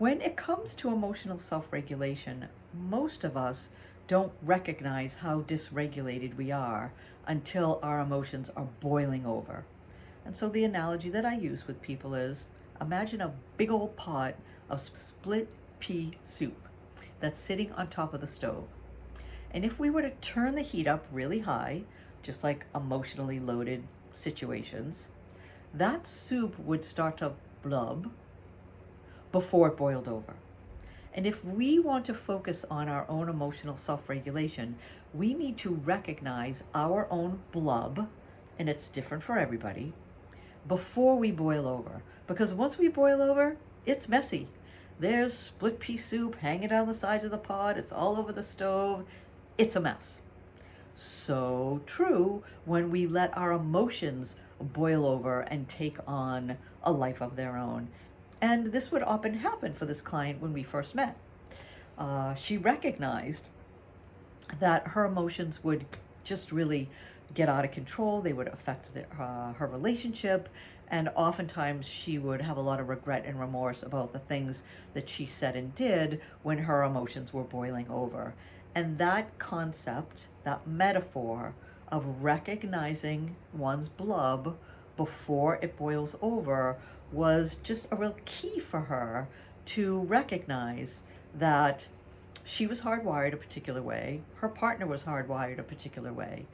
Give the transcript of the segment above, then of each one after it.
When it comes to emotional self-regulation, most of us don't recognize how dysregulated we are until our emotions are boiling over. And so the analogy that I use with people is, imagine a big old pot of split pea soup that's sitting on top of the stove. And if we were to turn the heat up really high, just like emotionally loaded situations, that soup would start to blub before it boiled over. And if we want to focus on our own emotional self-regulation, we need to recognize our own blub, and it's different for everybody, before we boil over. Because once we boil over, it's messy. There's split pea soup hanging down the sides of the pot, it's all over the stove, it's a mess. So true when we let our emotions boil over and take on a life of their own. And this would often happen for this client when we first met. She recognized that her emotions would just really get out of control. They would affect her relationship. And oftentimes she would have a lot of regret and remorse about the things that she said and did when her emotions were boiling over. And that concept, that metaphor of recognizing one's blub before it boils over was just a real key for her to recognize that she was hardwired a particular way, her partner was hardwired a particular way,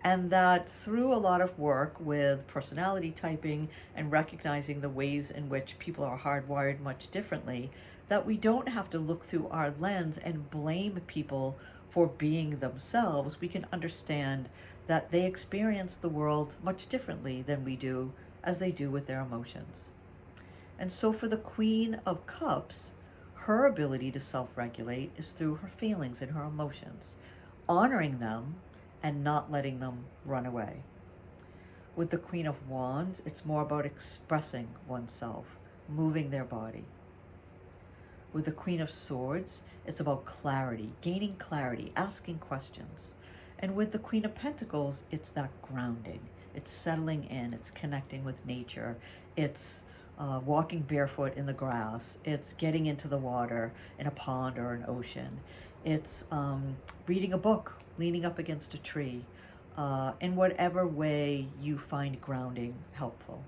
and that through a lot of work with personality typing and recognizing the ways in which people are hardwired much differently, that we don't have to look through our lens and blame people for being themselves. We can understand that they experience the world much differently than we do, as they do with their emotions. And so for the Queen of Cups, her ability to self-regulate is through her feelings and her emotions, honoring them and not letting them run away. With the Queen of Wands, it's more about expressing oneself, moving their body. With the Queen of Swords, it's about clarity, gaining clarity, asking questions. And with the Queen of Pentacles, it's that grounding. It's settling in, it's connecting with nature, it's walking barefoot in the grass, it's getting into the water in a pond or an ocean, it's reading a book, leaning up against a tree, in whatever way you find grounding helpful.